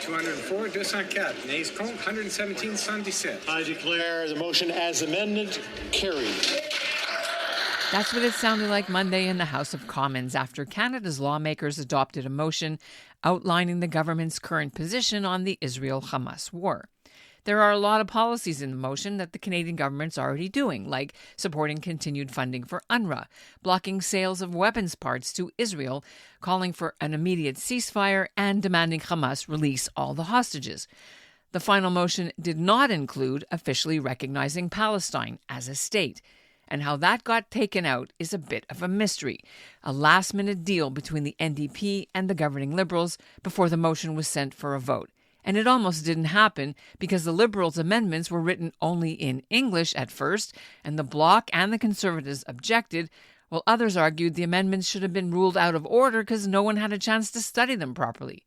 204, 204. Nays contre, 117, 117. I declare the motion as amended carried. That's what it sounded like Monday in the House of Commons after Canada's lawmakers adopted a motion outlining the government's current position on the Israel-Hamas war. There are a lot of policies in the motion that the Canadian government's already doing, like supporting continued funding for UNRWA, blocking sales of weapons parts to Israel, calling for an immediate ceasefire, and demanding Hamas release all the hostages. The final motion did not include officially recognizing Palestine as a state. And how that got taken out is a bit of a mystery. A last-minute deal between the NDP and the governing Liberals before the motion was sent for a vote. And it almost didn't happen because the Liberals' amendments were written only in English at first, and the Bloc and the Conservatives objected, while others argued the amendments should have been ruled out of order because no one had a chance to study them properly.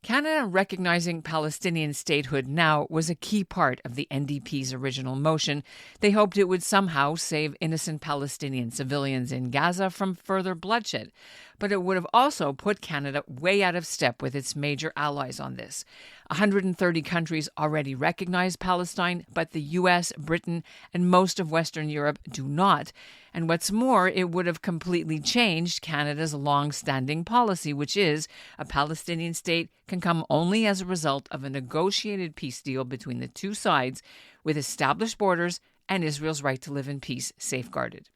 Canada recognizing Palestinian statehood now was a key part of the NDP's original motion. They hoped it would somehow save innocent Palestinian civilians in Gaza from further bloodshed. But it would have also put Canada way out of step with its major allies on this. 130 countries already recognize Palestine, but the U.S., Britain, and most of Western Europe do not. And what's more, it would have completely changed Canada's long-standing policy, which is a Palestinian state can come only as a result of a negotiated peace deal between the two sides with established borders and Israel's right to live in peace safeguarded.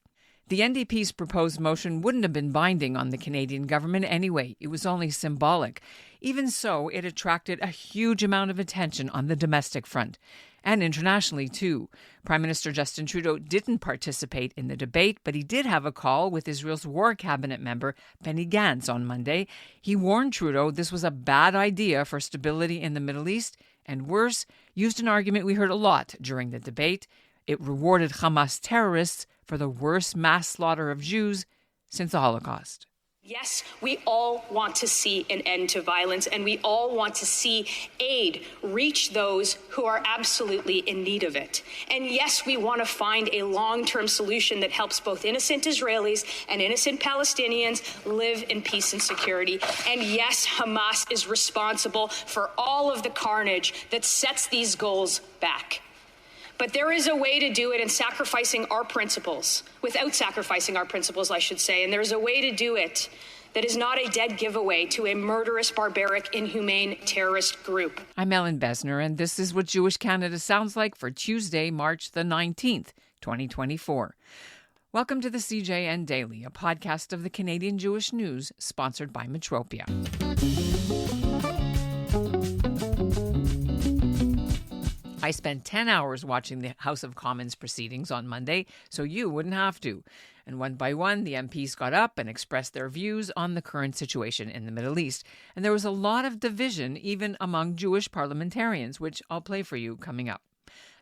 The NDP's proposed motion wouldn't have been binding on the Canadian government anyway. It was only symbolic. Even so, it attracted a huge amount of attention on the domestic front. And internationally, too. Prime Minister Justin Trudeau didn't participate in the debate, but he did have a call with Israel's war cabinet member, Benny Gantz, on Monday. He warned Trudeau this was a bad idea for stability in the Middle East, and worse, used an argument we heard a lot during the debate. It rewarded Hamas terrorists for the worst mass slaughter of Jews since the Holocaust. Yes, we all want to see an end to violence, and we all want to see aid reach those who are absolutely in need of it. And yes, we want to find a long-term solution that helps both innocent Israelis and innocent Palestinians live in peace and security. And yes, Hamas is responsible for all of the carnage that sets these goals back. But there is a way to do it without sacrificing our principles, I should say. And there's a way to do it that is not a dead giveaway to a murderous, barbaric, inhumane terrorist group. I'm Ellen Besner, and this is what Jewish Canada sounds like for Tuesday, March the 19th, 2024. Welcome to the CJN Daily, a podcast of the Canadian Jewish News, sponsored by Metropia. I spent 10 hours watching the House of Commons proceedings on Monday, so you wouldn't have to. And one by one, the MPs got up and expressed their views on the current situation in the Middle East. And there was a lot of division, even among Jewish parliamentarians, which I'll play for you coming up.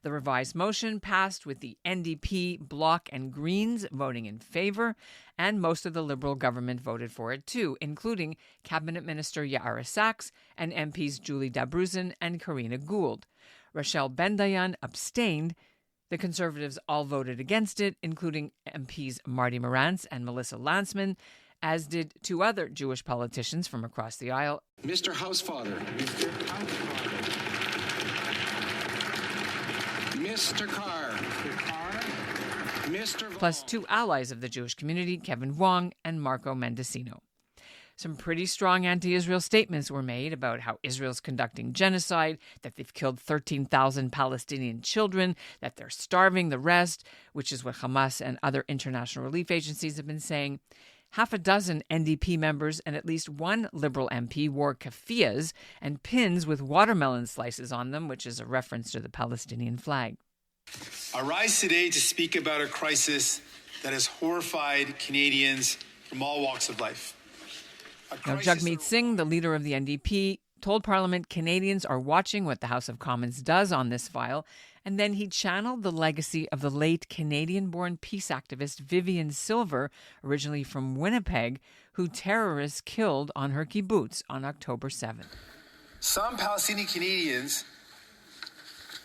The revised motion passed with the NDP, Bloc, and Greens voting in favor, and most of the Liberal government voted for it too, including Cabinet Minister Yair Sachs and MPs Julie Dabruzin and Karina Gould. Rachel Ben-Dayan abstained. The Conservatives all voted against it, including MPs Marty Morantz and Melissa Lantsman, as did two other Jewish politicians from across the aisle. Mr. Housefather. Mr. Carr. Mr. Plus two allies of the Jewish community, Kevin Wong and Marco Mendicino. Some pretty strong anti-Israel statements were made about how Israel's conducting genocide, that they've killed 13,000 Palestinian children, that they're starving the rest, which is what Hamas and other international relief agencies have been saying. Half a dozen NDP members and at least one Liberal MP wore keffiyehs and pins with watermelon slices on them, which is a reference to the Palestinian flag. I rise today to speak about a crisis that has horrified Canadians from all walks of life. Now, Jagmeet Singh, the leader of the NDP, told Parliament Canadians are watching what the House of Commons does on this file, and then he channeled the legacy of the late Canadian-born peace activist Vivian Silver, originally from Winnipeg, who terrorists killed on her kibbutz on October 7th. Some Palestinian Canadians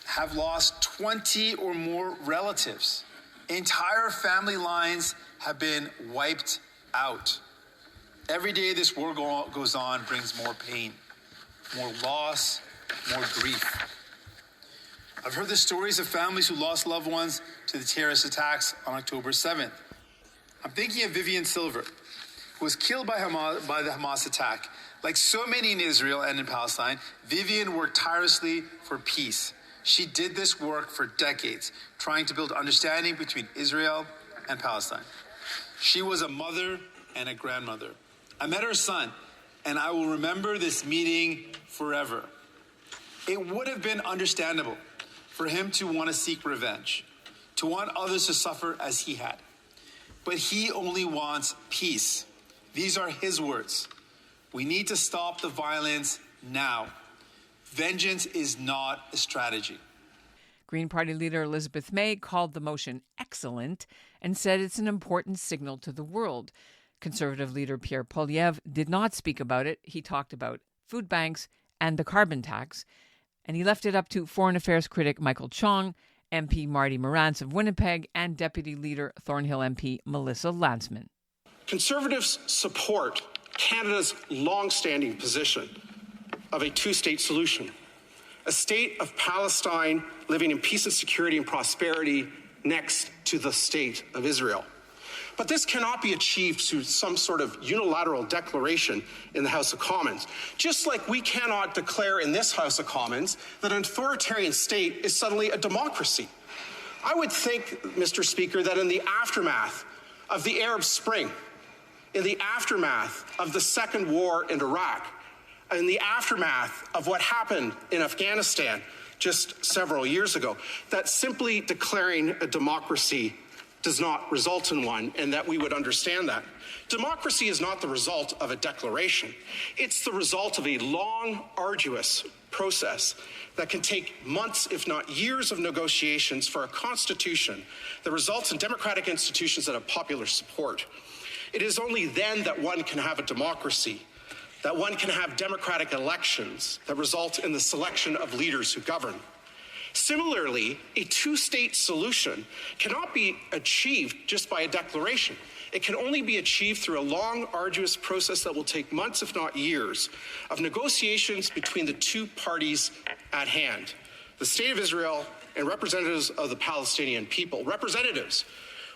have lost 20 or more relatives. Entire family lines have been wiped out. Every day this war goes on brings more pain. more loss, more grief. I've heard the stories of families who lost loved ones to the terrorist attacks on October 7th. I'm thinking of Vivian Silver, who was killed by the Hamas attack. Like so many in Israel and in Palestine, Vivian worked tirelessly for peace. She did this work for decades, trying to build understanding between Israel and Palestine. She was a mother and a grandmother. I met her son, and I will remember this meeting forever. It would have been understandable for him to want to seek revenge, to want others to suffer as he had. But he only wants peace. These are his words. We need to stop the violence now. Vengeance is not a strategy. Green Party leader Elizabeth May called the motion excellent and said it's an important signal to the world. Conservative leader Pierre Poilievre did not speak about it. He talked about food banks and the carbon tax, and he left it up to Foreign Affairs critic Michael Chong, MP Marty Morantz of Winnipeg, and Deputy Leader Thornhill MP Melissa Landsman. Conservatives support Canada's long-standing position of a two-state solution, a state of Palestine living in peace and security and prosperity next to the state of Israel. But this cannot be achieved through some sort of unilateral declaration in the House of Commons, just like we cannot declare in this House of Commons that an authoritarian state is suddenly a democracy. I would think, Mr. Speaker, that in the aftermath of the Arab Spring, in the aftermath of the second war in Iraq, in the aftermath of what happened in Afghanistan just several years ago, that simply declaring a democracy does not result in one, and that we would understand that. Democracy is not the result of a declaration. It's the result of a long, arduous process that can take months, if not years, of negotiations for a constitution that results in democratic institutions that have popular support. It is only then that one can have a democracy, that one can have democratic elections that result in the selection of leaders who govern. Similarly, a two-state solution cannot be achieved just by a declaration. It can only be achieved through a long, arduous process that will take months, if not years, of negotiations between the two parties at hand, the State of Israel and representatives of the Palestinian people, representatives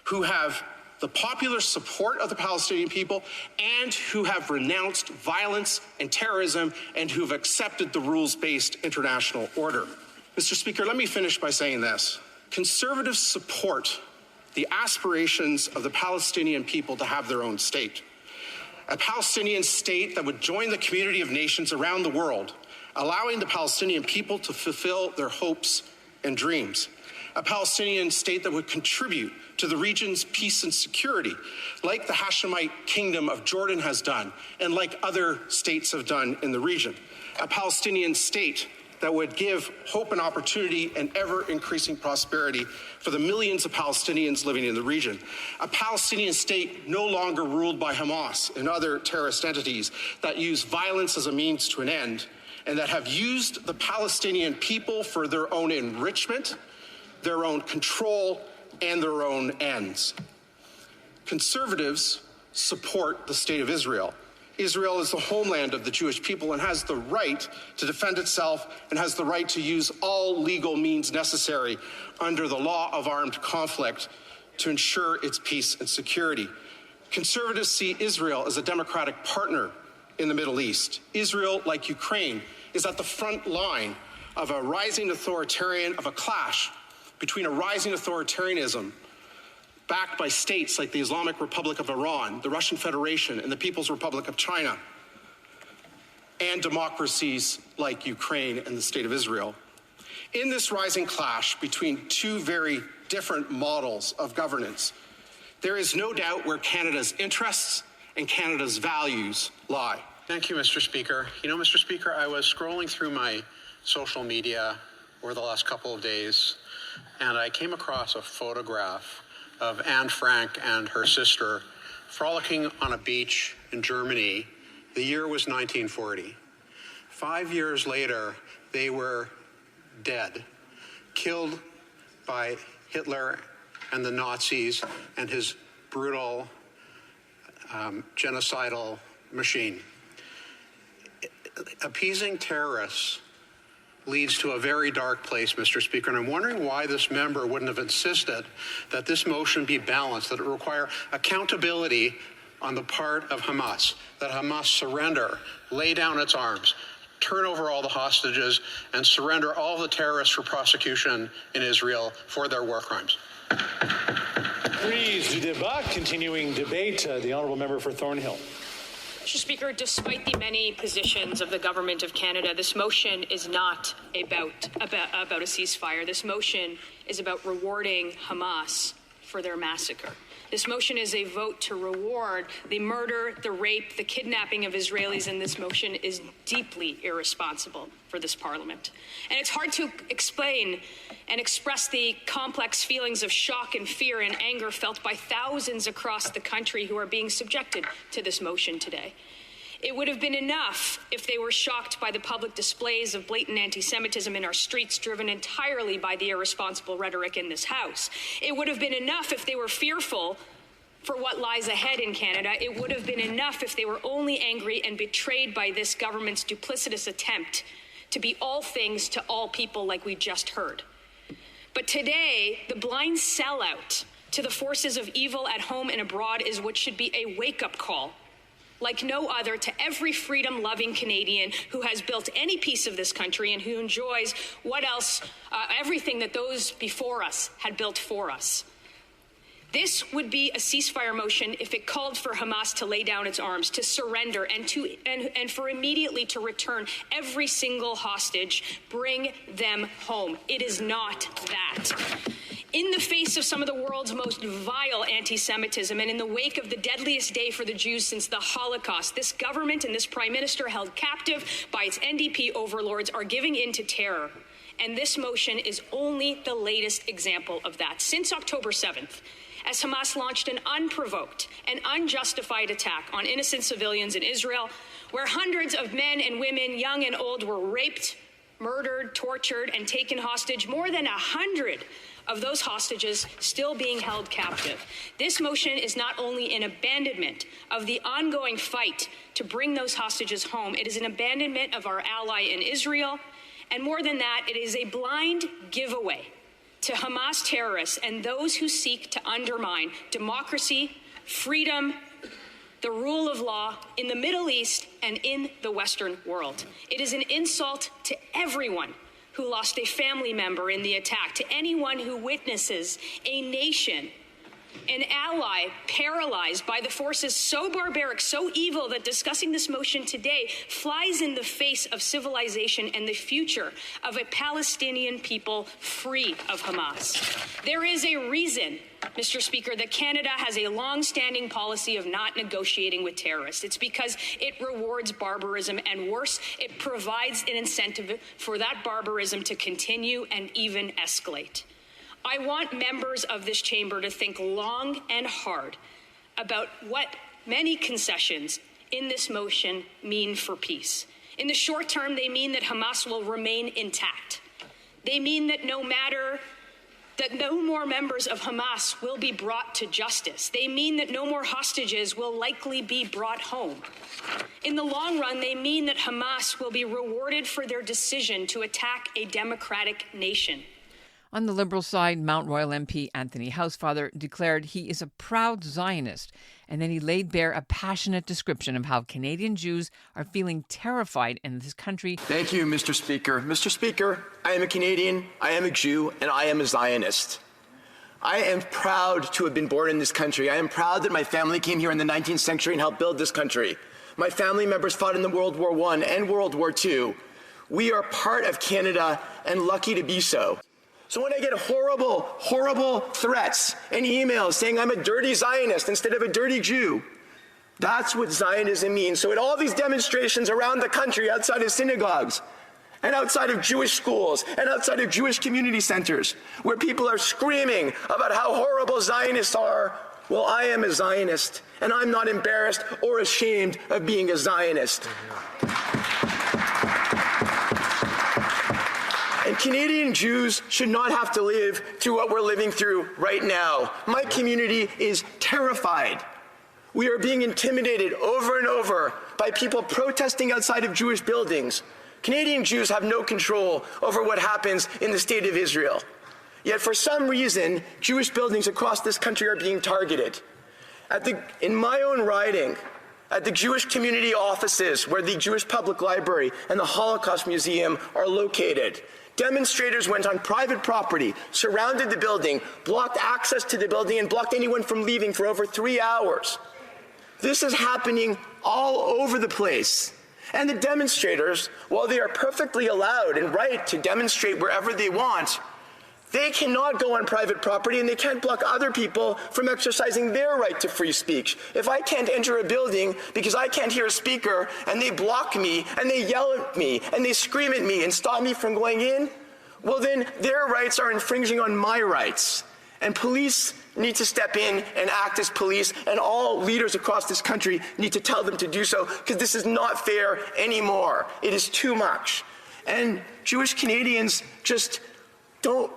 who have the popular support of the Palestinian people and who have renounced violence and terrorism and who have accepted the rules-based international order. Mr. Speaker, let me finish by saying this. Conservatives support the aspirations of the Palestinian people to have their own state. A Palestinian state that would join the community of nations around the world, allowing the Palestinian people to fulfill their hopes and dreams. A Palestinian state that would contribute to the region's peace and security, like the Hashemite Kingdom of Jordan has done, and like other states have done in the region. A Palestinian state that would give hope and opportunity and ever-increasing prosperity for the millions of Palestinians living in the region. A Palestinian state no longer ruled by Hamas and other terrorist entities that use violence as a means to an end, and that have used the Palestinian people for their own enrichment, their own control, and their own ends. Conservatives support the State of Israel. Israel is the homeland of the Jewish people and has the right to defend itself and has the right to use all legal means necessary under the law of armed conflict to ensure its peace and security. Conservatives see Israel as a democratic partner in the Middle East. Israel, like Ukraine, is at the front line of a rising authoritarian, of a clash between a rising authoritarianism backed by states like the Islamic Republic of Iran, the Russian Federation, and the People's Republic of China, and democracies like Ukraine and the State of Israel. In this rising clash between two very different models of governance, there is no doubt where Canada's interests and Canada's values lie. Thank you, Mr. Speaker. You know, Mr. Speaker, I was scrolling through my social media over the last couple of days, and I came across a photograph of Anne Frank and her sister frolicking on a beach in Germany. The year was 1940. 5 years later, they were dead, killed by Hitler and the Nazis and his brutal genocidal machine. appeasing terrorists leads to a very dark place, Mr. Speaker, and I'm wondering why this member wouldn't have insisted that this motion be balanced, that it require accountability on the part of Hamas, that Hamas surrender, lay down its arms, turn over all the hostages, and surrender all the terrorists for prosecution in Israel for their war crimes. Please, du débat. Continuing debate. The honourable member for Thornhill. Mr. Speaker, despite the many positions of the Government of Canada, this motion is not about a ceasefire. This motion is about rewarding Hamas for their massacre. This motion is a vote to reward the murder, the rape, the kidnapping of Israelis, and this motion is deeply irresponsible for this Parliament. And it's hard to explain and express the complex feelings of shock and fear and anger felt by thousands across the country who are being subjected to this motion today. It would have been enough if they were shocked by the public displays of blatant anti-Semitism in our streets, driven entirely by the irresponsible rhetoric in this House. It would have been enough if they were fearful for what lies ahead in Canada. It would have been enough if they were only angry and betrayed by this government's duplicitous attempt to be all things to all people, like we just heard. But today, the blind sellout to the forces of evil at home and abroad is what should be a wake-up call, like no other, to every freedom-loving Canadian who has built any piece of this country and who enjoys everything that those before us had built for us. This would be a ceasefire motion if it called for Hamas to lay down its arms, to surrender, and for immediately to return every single hostage, bring them home. It is not that. In the face of some of the world's most vile anti-Semitism and in the wake of the deadliest day for the Jews since the Holocaust, this government and this Prime Minister, held captive by its NDP overlords, are giving in to terror. And this motion is only the latest example of that. Since October 7th, as Hamas launched an unprovoked and unjustified attack on innocent civilians in Israel, where hundreds of men and women, young and old, were raped, murdered, tortured, and taken hostage, more than 100 of those hostages still being held captive. This motion is not only an abandonment of the ongoing fight to bring those hostages home, it is an abandonment of our ally in Israel, and more than that, it is a blind giveaway to Hamas terrorists and those who seek to undermine democracy, freedom, the rule of law in the Middle East and in the Western world. It is an insult to everyone who lost a family member in the attack, to anyone who witnesses a nation, an ally, paralyzed by the forces so barbaric, so evil, that discussing this motion today flies in the face of civilization and the future of a Palestinian people free of Hamas. There is a reason, Mr. Speaker, that Canada has a long-standing policy of not negotiating with terrorists. It's because it rewards barbarism, and worse, it provides an incentive for that barbarism to continue and even escalate. I want members of this chamber to think long and hard about what many concessions in this motion mean for peace. In the short term, they mean that Hamas will remain intact. They mean that no more members of Hamas will be brought to justice. They mean that no more hostages will likely be brought home. In the long run, they mean that Hamas will be rewarded for their decision to attack a democratic nation. On the Liberal side, Mount Royal MP Anthony Housefather declared he is a proud Zionist, and then he laid bare a passionate description of how Canadian Jews are feeling terrified in this country. Thank you, Mr. Speaker. Mr. Speaker, I am a Canadian, I am a Jew, and I am a Zionist. I am proud to have been born in this country. I am proud that my family came here in the 19th century and helped build this country. My family members fought in the World War I and World War II. We are part of Canada and lucky to be so. So when I get horrible, horrible threats and emails saying I'm a dirty Zionist instead of a dirty Jew, that's what Zionism means. So at all these demonstrations around the country, outside of synagogues, and outside of Jewish schools, and outside of Jewish community centers, where people are screaming about how horrible Zionists are, well, I am a Zionist, and I'm not embarrassed or ashamed of being a Zionist. And Canadian Jews should not have to live through what we're living through right now. My community is terrified. We are being intimidated over and over by people protesting outside of Jewish buildings. Canadian Jews have no control over what happens in the state of Israel. Yet for some reason, Jewish buildings across this country are being targeted. In my own riding, at the Jewish community offices where the Jewish Public Library and the Holocaust Museum are located, demonstrators went on private property, surrounded the building, blocked access to the building, and blocked anyone from leaving for over 3 hours. This is happening all over the place. And the demonstrators, while they are perfectly allowed and right to demonstrate wherever they want, they cannot go on private property and they can't block other people from exercising their right to free speech. If I can't enter a building because I can't hear a speaker and they block me and they yell at me and they scream at me and stop me from going in, well then their rights are infringing on my rights. And police need to step in and act as police, and all leaders across this country need to tell them to do so, because this is not fair anymore. It is too much. And Jewish Canadians just don't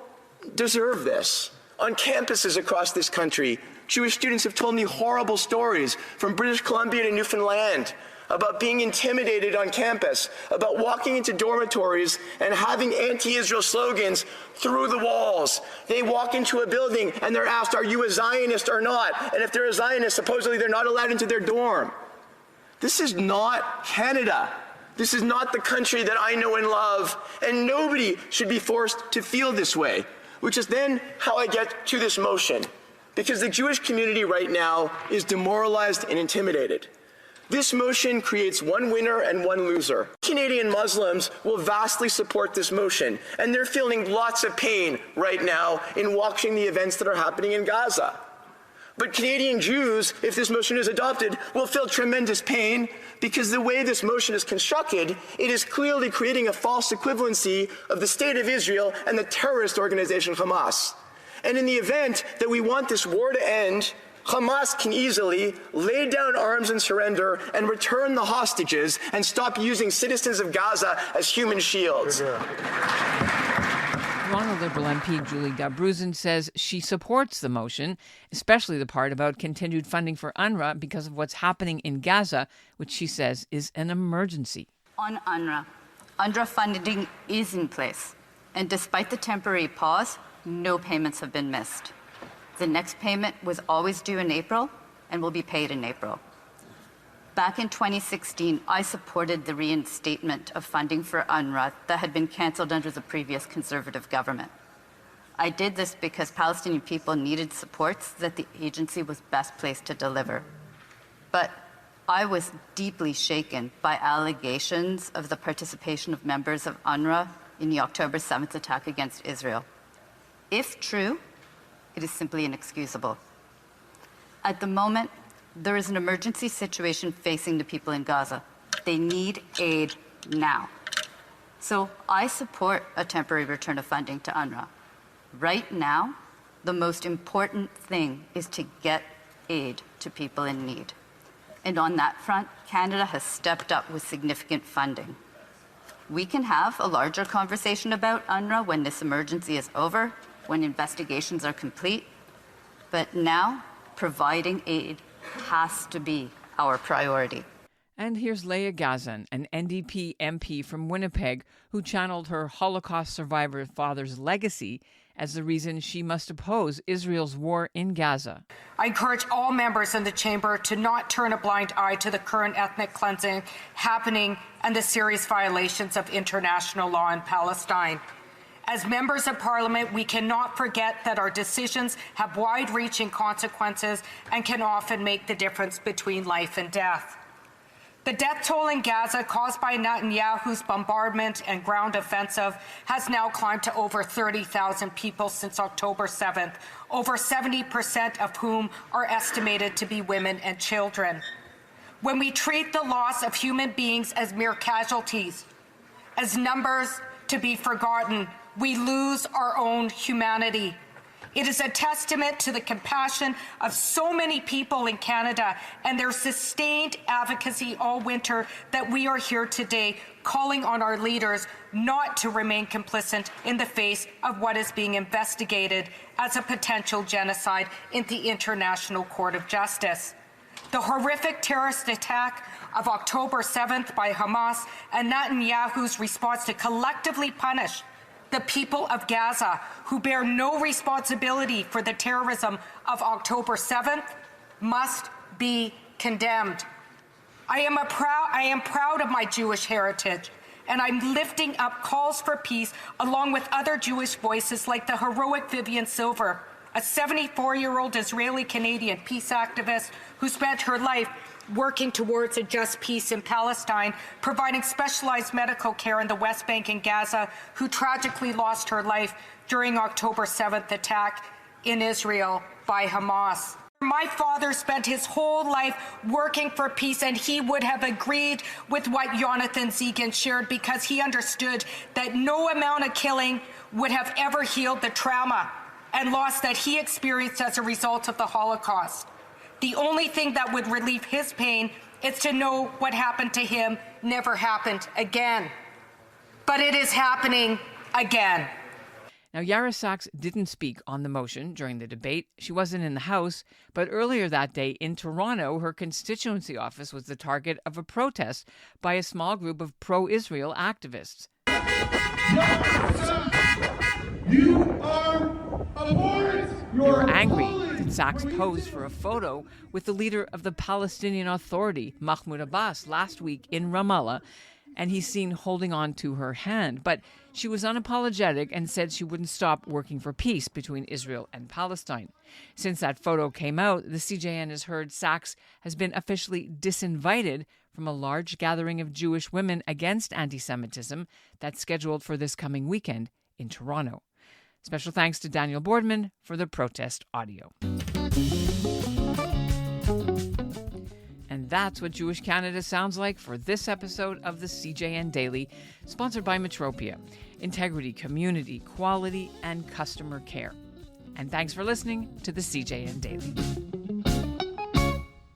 deserve this. On campuses across this country, Jewish students have told me horrible stories from British Columbia to Newfoundland about being intimidated on campus, about walking into dormitories and having anti-Israel slogans through the walls. They walk into a building and they're asked, are you a Zionist or not? And if they're a Zionist, supposedly they're not allowed into their dorm. This is not Canada. This is not the country that I know and love, and nobody should be forced to feel this way, which is then how I get to this motion. Because the Jewish community right now is demoralized and intimidated. This motion creates one winner and one loser. Canadian Muslims will vastly support this motion, and they're feeling lots of pain right now in watching the events that are happening in Gaza. But Canadian Jews, if this motion is adopted, will feel tremendous pain because the way this motion is constructed, it is clearly creating a false equivalency of the state of Israel and the terrorist organization Hamas. And in the event that we want this war to end, Hamas can easily lay down arms and surrender and return the hostages and stop using citizens of Gaza as human shields. Toronto Liberal MP Julie Dabruzin says she supports the motion, especially the part about continued funding for UNRWA because of what's happening in Gaza, which she says is an emergency. On UNRWA funding is in place, and despite the temporary pause, no payments have been missed. The next payment was always due in April and will be paid in April. Back in 2016, I supported the reinstatement of funding for UNRWA that had been cancelled under the previous Conservative government. I did this because Palestinian people needed supports that the agency was best placed to deliver. But I was deeply shaken by allegations of the participation of members of UNRWA in the October 7th attack against Israel. If true, it is simply inexcusable. At the moment, there is an emergency situation facing the people in Gaza. They need aid now. So I support a temporary return of funding to UNRWA. Right now, the most important thing is to get aid to people in need. And on that front, Canada has stepped up with significant funding. We can have a larger conversation about UNRWA when this emergency is over, when investigations are complete, but now providing aid has to be our priority. And here's Leah Gazan, an NDP MP from Winnipeg, who channeled her Holocaust survivor father's legacy as the reason she must oppose Israel's war in Gaza. I encourage all members in the chamber to not turn a blind eye to the current ethnic cleansing happening and the serious violations of international law in Palestine. As members of Parliament, we cannot forget that our decisions have wide-reaching consequences and can often make the difference between life and death. The death toll in Gaza caused by Netanyahu's bombardment and ground offensive has now climbed to over 30,000 people since October 7th, over 70% of whom are estimated to be women and children. When we treat the loss of human beings as mere casualties, as numbers to be forgotten, we lose our own humanity. It is a testament to the compassion of so many people in Canada and their sustained advocacy all winter that we are here today calling on our leaders not to remain complicit in the face of what is being investigated as a potential genocide in the International Court of Justice. The horrific terrorist attack of October 7th by Hamas and Netanyahu's response to collectively punish the people of Gaza who bear no responsibility for the terrorism of October 7th must be condemned. I am proud of my Jewish heritage, and I'm lifting up calls for peace along with other Jewish voices like the heroic Vivian Silver, a 74-year-old Israeli-Canadian peace activist who spent her life working towards a just peace in Palestine, providing specialized medical care in the West Bank and Gaza, who tragically lost her life during October 7th attack in Israel by Hamas. My father spent his whole life working for peace, and he would have agreed with what Jonathan Zegan shared because he understood that no amount of killing would have ever healed the trauma and loss that he experienced as a result of the Holocaust. The only thing that would relieve his pain is to know what happened to him never happened again. But it is happening again. Now, Yara Sachs didn't speak on the motion during the debate. She wasn't in the House, but earlier that day in Toronto, her constituency office was the target of a protest by a small group of pro-Israel activists. You are abhorrent. They were angry that Sachs posed for a photo with the leader of the Palestinian Authority, Mahmoud Abbas, last week in Ramallah, and he's seen holding on to her hand. But she was unapologetic and said she wouldn't stop working for peace between Israel and Palestine. Since that photo came out, the CJN has heard Sachs has been officially disinvited from a large gathering of Jewish women against anti-Semitism that's scheduled for this coming weekend in Toronto. Special thanks to Daniel Boardman for the protest audio. And that's what Jewish Canada sounds like for this episode of the CJN Daily, sponsored by Metropia. Integrity, community, quality, and customer care. And thanks for listening to the CJN Daily.